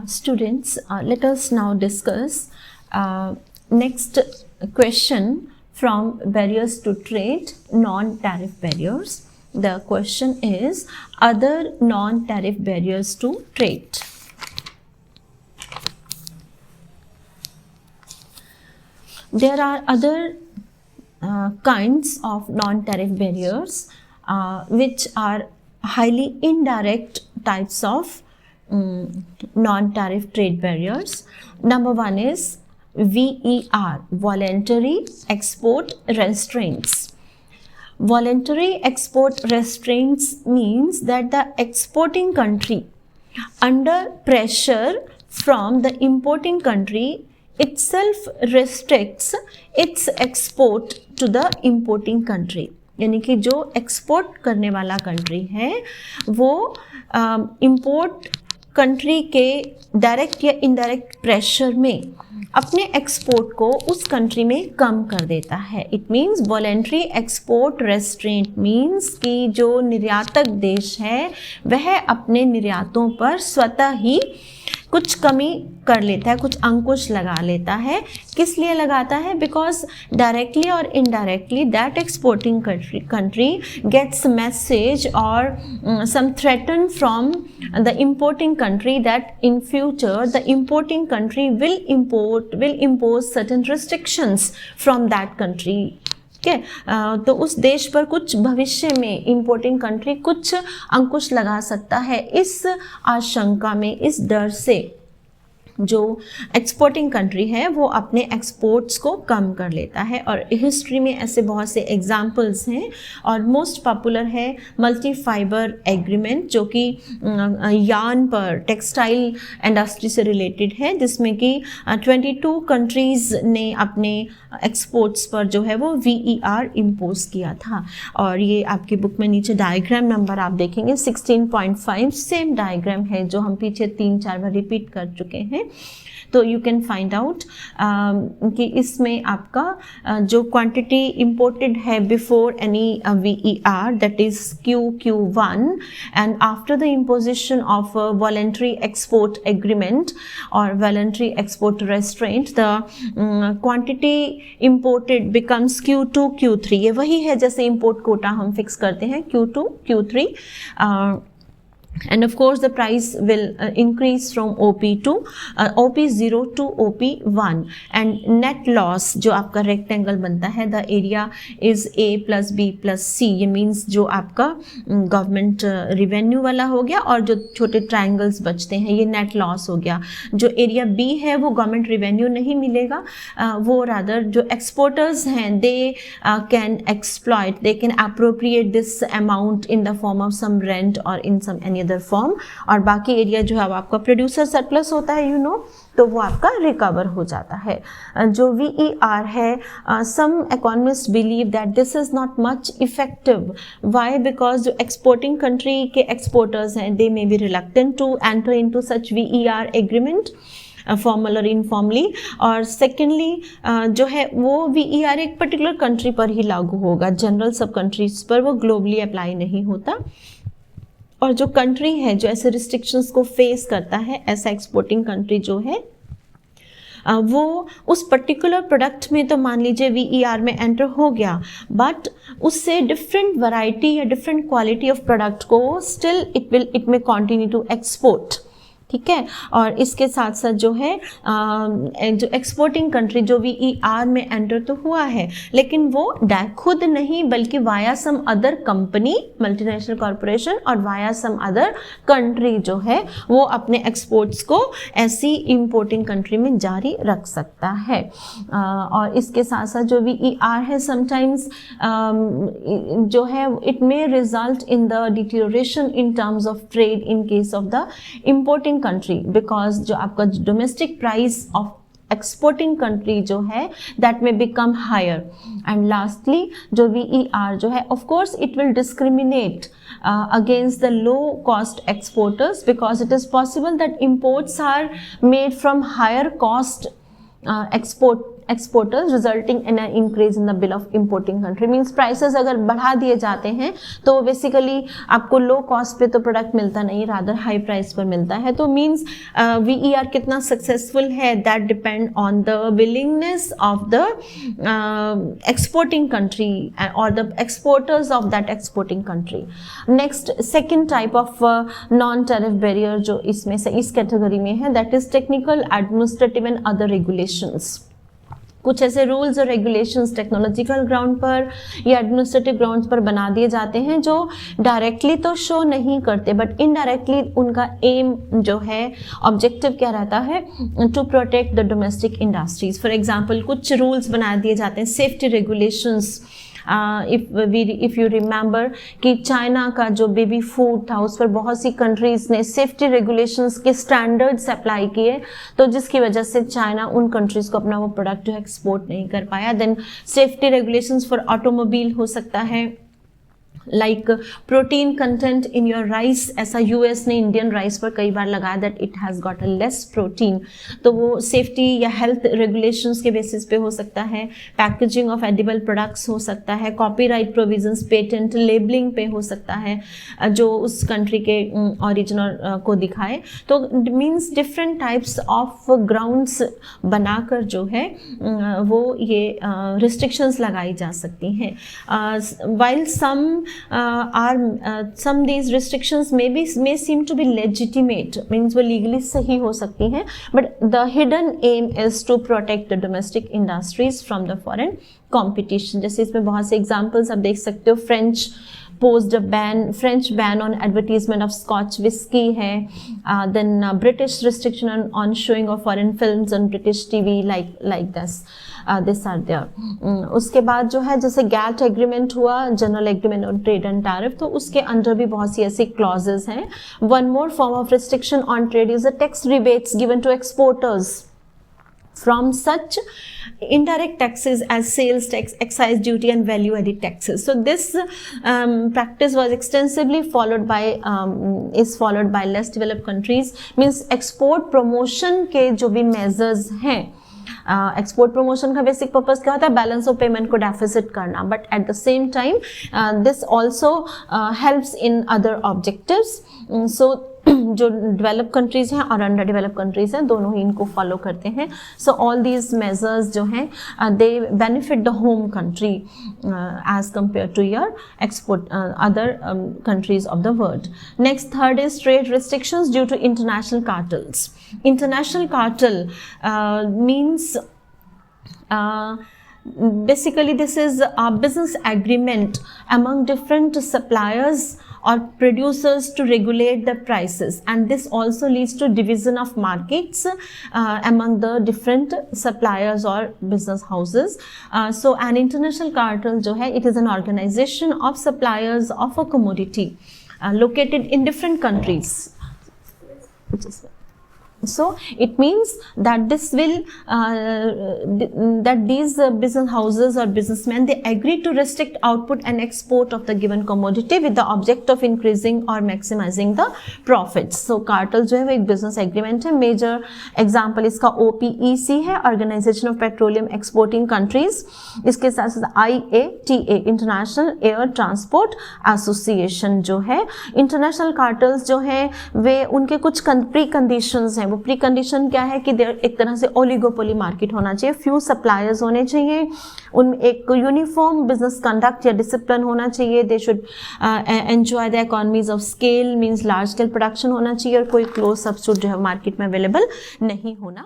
Students, let us now discuss next question from barriers to trade, non-tariff barriers. The question is other non-tariff barriers to trade. There are other kinds of non-tariff barriers which are highly indirect types of non-tariff trade barriers. Number one is VER, voluntary export restraints. Voluntary export restraints means that the exporting country under pressure from the importing country itself restricts its export to the importing country. यानी कि जो export करने वाला country है वो import country के direct या indirect pressure में अपने एक्सपोर्ट को उस कंट्री में कम कर देता है. It means voluntary export restaurant means कि जो निर्यातक देश है वह अपने निर्यातों पर स्वतः ही कुछ कमी कर लेता है, कुछ अंकुश लगा लेता है. किस लिए लगाता है? बिकॉज डायरेक्टली और indirectly that exporting country gets message और some threaten from the importing country that in future the importing country will impose certain restrictions from that country. ठीक है, तो उस देश पर कुछ भविष्य में इंपोर्टिंग कंट्री कुछ अंकुश लगा सकता है. इस आशंका में, इस डर से जो एक्सपोर्टिंग कंट्री है वो अपने एक्सपोर्ट्स को कम कर लेता है. और हिस्ट्री में ऐसे बहुत से एग्जाम्पल्स हैं और मोस्ट पॉपुलर है मल्टी फाइबर एग्रीमेंट जो कि यार्न पर टेक्सटाइल इंडस्ट्री से रिलेटेड है, जिसमें कि 22 कंट्रीज़ ने अपने एक्सपोर्ट्स पर जो है वो VER इम्पोज किया था. और ये आपकी बुक में नीचे डायग्राम नंबर आप देखेंगे 16.5 सेम डायग्राम है जो हम पीछे 3-4 बार रिपीट कर चुके हैं. तो यू कैन फाइंड आउट कि इसमें आपका जो क्वांटिटी इंपोर्टेड है before any VER that is QQ1 and after the imposition of voluntary export agreement और voluntary export restraint the quantity imported becomes Q2 Q3. ये वही है जैसे इंपोर्ट कोटा हम फिक्स करते हैं Q2 Q3 and of course the price will increase from OP0 to OP1 and net loss जो आपका रेक्टेंगल बनता है the area is A plus B plus C. ये means जो आपका गवर्नमेंट रिवेन्यू वाला हो गया और जो छोटे ट्रायंगल्स बचते हैं ये नेट लॉस हो गया. जो एरिया B है वो गवर्नमेंट रिवेन्यू नहीं मिलेगा, वो रादर जो एक्सपोर्टर्स हैं they can exploit, they can appropriate this amount in the form of some rent और in some any other form. और बाकी एरिया जो है आपका प्रोड्यूसर सरप्लस होता है तो वो आपका रिकवर हो जाता है. जो VER है some economist believe that this is not much effective. Why? Because जो एक्सपोर्टिंग कंट्री के एक्सपोर्टर्स हैं they may be reluctant to enter into such VER agreement formal और इनफॉर्मली. और सेकेंडली जो है वो VER एक पर्टिकुलर कंट्री पर ही लागू होगा, जनरल सब कंट्रीज पर वो ग्लोबली अप्लाई नहीं होता. और जो कंट्री है जो ऐसे रिस्ट्रिक्शंस को फेस करता है, ऐसा एक्सपोर्टिंग कंट्री जो है वो उस पर्टिकुलर प्रोडक्ट में तो मान लीजिए VER में एंटर हो गया, बट उससे डिफरेंट वैरायटी या डिफरेंट क्वालिटी ऑफ प्रोडक्ट को स्टिल इट में कंटिन्यू टू एक्सपोर्ट. ठीक है, और इसके साथ साथ जो है जो एक्सपोर्टिंग कंट्री जो VER में एंटर तो हुआ है लेकिन वो खुद नहीं बल्कि via some other company, multinational corporation और वाया सम अदर कंट्री जो है वो अपने एक्सपोर्ट्स को ऐसी इंपोर्टिंग कंट्री में जारी रख सकता है. और इसके साथ साथ जो VER है समटाइम्स जो है it may result in the deterioration in terms of trade in case of the importing country, because जो आपका domestic price of exporting country जो है दैट में बिकम हायर. एंड लास्टली जो VER जो है of course it will discriminate against the low cost exporters because it is possible that imports are made from higher cost exporters resulting in an increase in the bill of importing country. Means prices अगर बढ़ा दिए जाते हैं तो basically आपको low cost पे तो product मिलता नहीं, रादर हाई प्राइस पर मिलता है. तो मीन्स VER कितना सक्सेसफुल है, that depend on the willingness of the exporting country और the exporters of that exporting country. Next second type of non tariff barrier जो इसमें से इस कैटेगरी में है, that is technical, administrative and other regulations. कुछ ऐसे रूल्स और रेगुलेशंस टेक्नोलॉजिकल ग्राउंड पर या एडमिनिस्ट्रेटिव ग्राउंड्स पर बना दिए जाते हैं जो डायरेक्टली तो शो नहीं करते बट इनडायरेक्टली उनका एम जो है, ऑब्जेक्टिव क्या रहता है, to protect the domestic industries. For example कुछ रूल्स बना दिए जाते हैं, safety regulations. If you remember कि चाइना का जो बेबी फूड था उस पर बहुत सी कंट्रीज ने सेफ्टी रेगुलेशंस के स्टैंडर्ड्स अप्लाई किए, तो जिसकी वजह से चाइना उन कंट्रीज को अपना वो प्रोडक्ट जो है एक्सपोर्ट नहीं कर पाया. Then safety regulations for automobile हो सकता है, like protein content in your rice. ऐसा यूएस ने इंडियन राइस पर कई बार लगाया that it has got a less protein, तो वो सेफ्टी या हेल्थ रेगुलेशंस के बेसिस पे हो सकता है. पैकेजिंग ऑफ एडिबल प्रोडक्ट्स हो सकता है, कॉपीराइट प्रोविजंस, पेटेंट, लेबलिंग पे हो सकता है जो उस कंट्री के ओरिजिनल को दिखाए. तो means different types of grounds बनाकर जो है वो ये रिस्ट्रिक्शंस लगाई जा सकती हैं. While some these restrictions may seem to be legitimate, means वो legally सही हो सकती हैं, but the hidden aim is to protect the domestic industries from the foreign competition. जैसे इसमें बहुत से examples आप देख सकते हो. French ban on advertisement of Scotch whiskey है. Then British restriction on showing of foreign films on British TV like this. This are there. उसके बाद जो है जैसे GATT एग्रीमेंट हुआ, general agreement on trade and tariff, तो उसके अंदर भी बहुत सी ऐसी क्लॉजेज हैं. One more form of restriction on trade is the tax rebates given to exporters from such indirect taxes as sales tax, excise duty and value added taxes. So this practice was extensively followed by less developed countries. Means export promotion के जो भी measures हैं, export promotion का basic purpose क्या होता है, balance of payment को deficit करना, but at the same time this also helps in other objectives. So जो डेवलप कंट्रीज हैं और अंडर डेवलप कंट्रीज हैं दोनों ही इनको फॉलो करते हैं. सो ऑल दीज मेजर्स जो हैं they benefit the home country as compare to your export other countries of the world. Next third is trade restrictions due to international cartels. International cartel means basically this is a business agreement among different suppliers or producers to regulate the prices, and this also leads to division of markets among the different suppliers or business houses. So an international cartel jo hai, it is an organization of suppliers of a commodity located in different countries. So it means that this will that these business houses or businessmen, they agree to restrict output and export of the given commodity with the object of increasing or maximizing the profits. So cartel जो है वो एक business agreement है. Major example इसका OPEC है, Organization of Petroleum Exporting Countries. इसके साथ साथ IATA, International Air Transport Association जो है. International cartels जो है वे उनके कुछ प्री कंडीशंस हैं. वो प्री कंडीशन क्या है कि एक तरह से ओलिगोपोली मार्केट होना चाहिए, फ्यू सप्लायर्स होने चाहिए, उनमें एक यूनिफॉर्म बिजनेस कंडक्ट या डिसिप्लिन होना चाहिए. They should enjoy the economies of scale, means large scale production होना चाहिए और कोई क्लोज सब्स्टिट्यूट जो है मार्केट में अवेलेबल नहीं होना